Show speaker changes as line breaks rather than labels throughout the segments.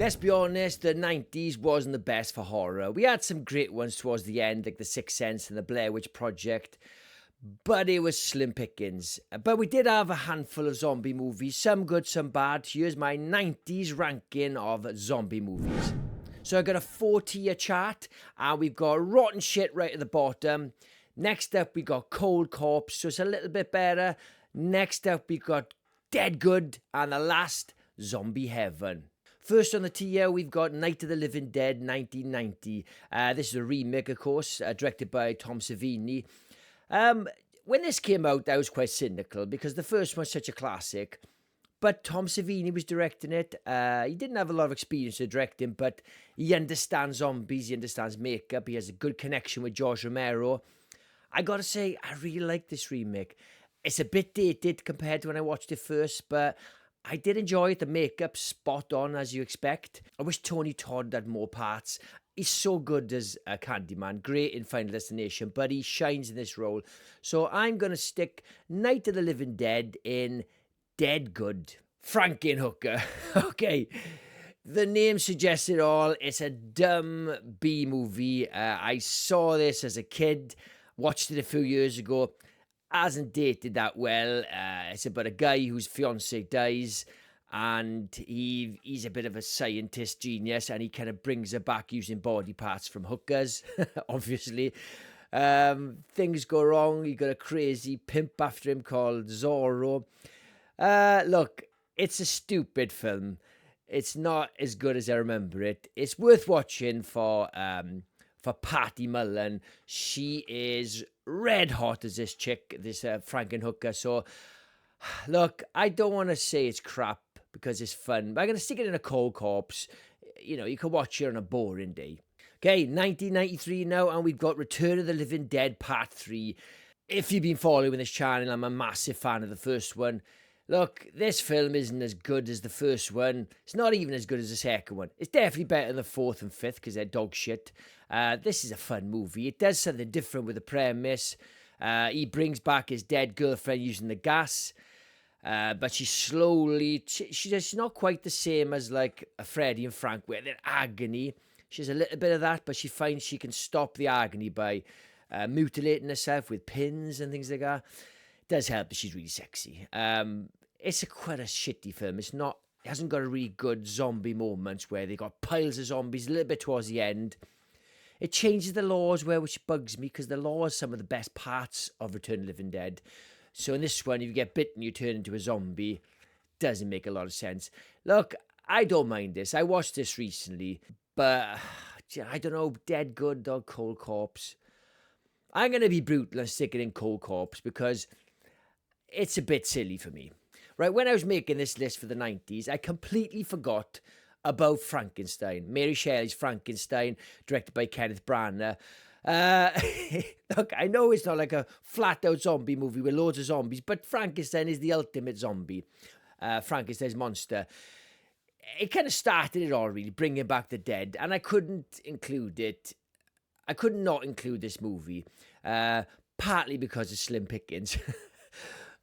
Let's be honest, the 90s wasn't the best for horror. We had some great ones towards the end, like The Sixth Sense and The Blair Witch Project, but it was slim pickings. But we did have a handful of zombie movies, some good, some bad. Here's my 90s ranking of zombie movies. So I got a 4-tier chart, and we've got rotten shit right at the bottom. Next up, we got Cold Corpse, so it's a little bit better. Next up, we got Dead Good, and the last, Zombie Heaven. First on the tier, we've got Night of the Living Dead, 1990. This is a remake, of course, directed by Tom Savini. When this came out, I was quite cynical because the first one's such a classic. But Tom Savini was directing it. He didn't have a lot of experience in directing, but he understands zombies, he understands makeup, he has a good connection with George Romero. I gotta say, I really like this remake. It's a bit dated compared to when I watched it first, but I did enjoy it. The makeup's spot on, as you expect. I wish Tony Todd had more parts. He's so good as a Candyman, great in Final Destination, but he shines in this role. So I'm going to stick Night of the Living Dead in Dead Good. Franken Hooker. Okay, the name suggests it all. It's a dumb B movie. I saw this as a kid, watched it a few years ago. Hasn't dated that well. It's about a guy whose fiance dies, and he's a bit of a scientist genius, and he kind of brings her back using body parts from hookers, obviously. Things go wrong. You got a crazy pimp after him called Zorro. Look, it's a stupid film. It's not as good as I remember it. It's worth watching for Patty Mullen. She is red hot as this chick, this Franken Hooker. So, look, I don't want to say it's crap because it's fun, but I'm going to stick it in a Cold Corpse. You know, you can watch it on a boring day. Okay, 1993 now, and we've got Return of the Living Dead Part 3. If you've been following this channel, I'm a massive fan of the first one. Look, this film isn't as good as the first one. It's not even as good as the second one. It's definitely better than the fourth and fifth because they're dog shit. This is a fun movie. It does something different with the premise. He brings back his dead girlfriend using the gas. But she's not quite the same as like a Freddie and Frank where they're agony. She has a little bit of that, but she finds she can stop the agony by mutilating herself with pins and things like that. It does help that she's really sexy. It's quite a shitty film. It hasn't got a really good zombie moments where they got piles of zombies a little bit towards the end. It changes the laws which bugs me because the law is some of the best parts of Return of the Living Dead. So in this one, if you get bitten, you turn into a zombie. Doesn't make a lot of sense. Look, I don't mind this. I watched this recently, but I don't know, Dead Good or Cold Corpse. I'm going to be brutal and stick it in Cold Corpse because it's a bit silly for me. Right, when I was making this list for the 90s, I completely forgot about Frankenstein. Mary Shelley's Frankenstein, directed by Kenneth Branagh. Look, I know it's not like a flat-out zombie movie with loads of zombies, but Frankenstein is the ultimate zombie. Frankenstein's monster. It kind of started it all, really, bringing back the dead, and I couldn't include it. I could not include this movie, partly because of slim pickings.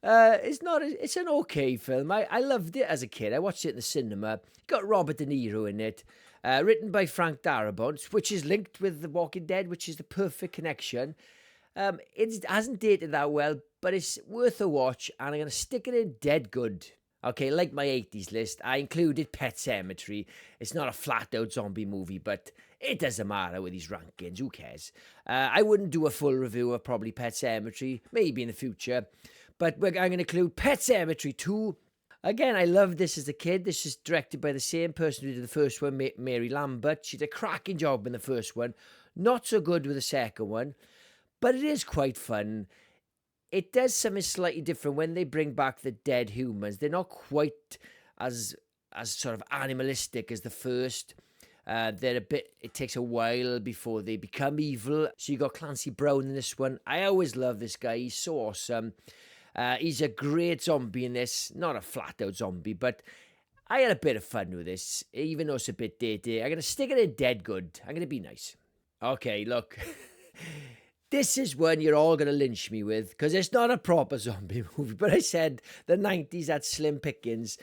It's an okay film. I loved it as a kid. I watched it in the cinema. Got Robert De Niro in it. Written by Frank Darabont, which is linked with The Walking Dead, which is the perfect connection. It hasn't dated that well, but it's worth a watch, and I'm going to stick it in Dead Good. Okay, like my 80s list, I included Pet Sematary. It's not a flat-out zombie movie, but it doesn't matter with these rankings. Who cares? I wouldn't do a full review of probably Pet Sematary, maybe in the future, but I'm going to include Pet Sematary 2. Again, I loved this as a kid. This is directed by the same person who did the first one, Mary Lambert. She did a cracking job in the first one. Not so good with the second one, but it is quite fun. It does something slightly different when they bring back the dead humans. They're not quite as sort of animalistic as the first. It takes a while before they become evil. So you got Clancy Brown in this one. I always love this guy. He's so awesome. He's a great zombie in this. Not a flat-out zombie, but I had a bit of fun with this, even though it's a bit dated. I'm going to stick it in Dead Good. I'm going to be nice. Okay, look. This is one you're all going to lynch me with, because it's not a proper zombie movie, but I said the 90s had slim pickings,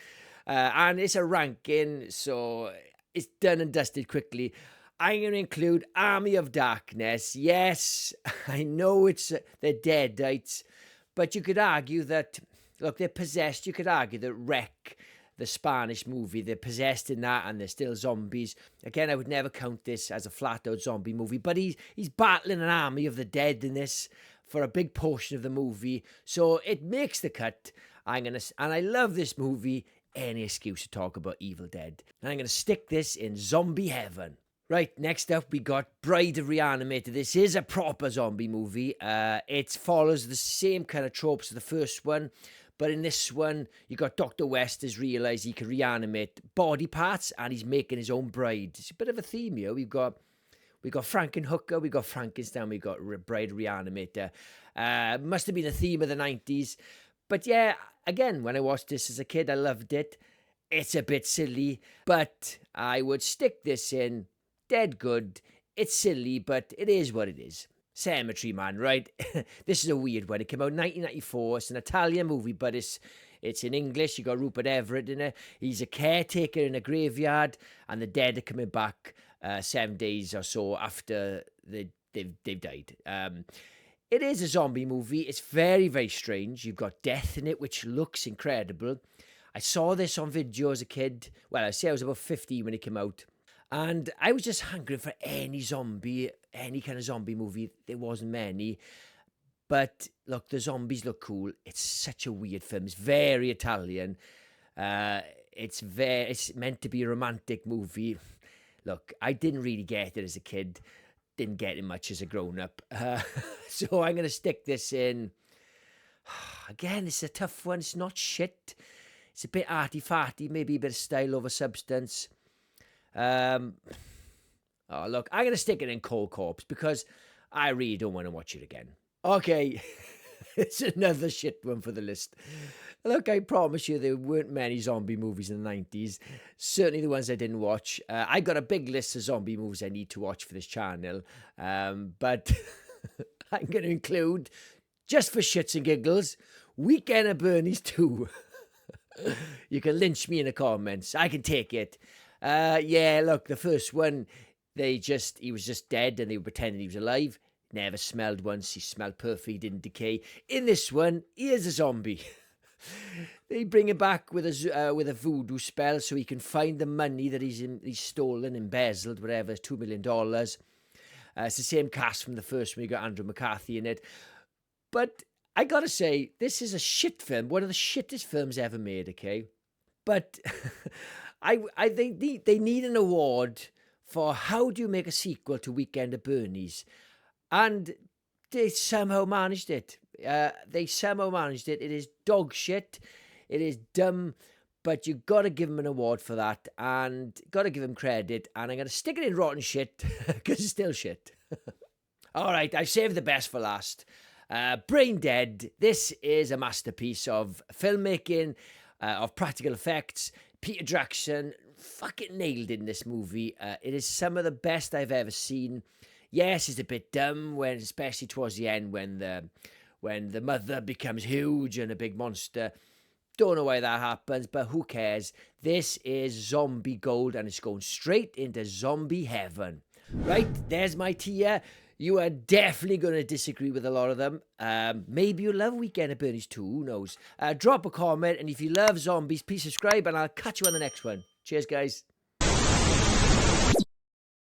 and it's a ranking, so it's done and dusted quickly. I'm going to include Army of Darkness. Yes, I know they're Deadites, but you could argue that, look, they're possessed. You could argue that Wreck, the Spanish movie, they're possessed in that and they're still zombies. Again, I would never count this as a flat-out zombie movie, but he's battling an army of the dead in this for a big portion of the movie, so it makes the cut. And I love this movie. Any excuse to talk about Evil Dead. And I'm going to stick this in zombie heaven. Right, next up we got Bride of Reanimator. This is a proper zombie movie. It follows the same kind of tropes as the first one, but in this one, you got Dr. West has realised he can reanimate body parts, and he's making his own bride. It's a bit of a theme here. We've got Franken Hooker, we've got Frankenstein, we've got Bride of Reanimator. Must have been a theme of the 90s. But yeah, again, when I watched this as a kid, I loved it. It's a bit silly, but I would stick this in dead good. It's silly, but it is what it is. Cemetery Man, right? This is a weird one. It came out in 1994. It's an Italian movie, but it's in English. You got Rupert Everett in it. He's a caretaker in a graveyard, and the dead are coming back 7 days or so after they've died. It is a zombie movie. It's very, very strange. You've got death in it, which looks incredible. I saw this on video as a kid. Well, I say I was about 15 when it came out. And I was just hankering for any kind of zombie movie. There wasn't many. But look, the zombies look cool. It's such a weird film. It's very Italian. It's meant to be a romantic movie. Look, I didn't really get it as a kid. Didn't get it much as a grown-up. So I'm going to stick this in. Again, it's a tough one. It's not shit. It's a bit arty-farty, maybe a bit of style over substance. Oh, look, I'm going to stick it in Cold Corpse because I really don't want to watch it again. Okay, it's another shit one for the list. Look, I promise you there weren't many zombie movies in the 90s. Certainly the ones I didn't watch. I got a big list of zombie movies I need to watch for this channel. But I'm going to include, just for shits and giggles, Weekend at Bernie's 2. You can lynch me in the comments. I can take it. Yeah, look, the first one, he was just dead and they were pretending he was alive. Never smelled once. He smelled perfect. He didn't decay. In this one, he is a zombie. They bring him back with a voodoo spell so he can find the money that he's stolen, embezzled, whatever, $2 million. It's the same cast from the first one. You got Andrew McCarthy in it. But I gotta say, this is a shit film. One of the shittest films ever made, okay? But they need an award for how do you make a sequel to Weekend at Bernie's? And they somehow managed it. It is dog shit. It is dumb. But you got to give him an award for that. And got to give him credit. And I'm going to stick it in rotten shit. Because it's still shit. All right, I've saved the best for last. Braindead. This is a masterpiece of filmmaking, of practical effects. Peter Jackson fucking nailed it in this movie. It is some of the best I've ever seen. Yes, it's a bit dumb, especially towards the end when the mother becomes huge and a big monster. Don't know why that happens, but who cares? This is zombie gold, and it's going straight into zombie heaven. Right, there's my tier. You are definitely going to disagree with a lot of them. Maybe you love Weekend at Bernie's too, who knows? Drop a comment, and if you love zombies, please subscribe, and I'll catch you on the next one. Cheers, guys.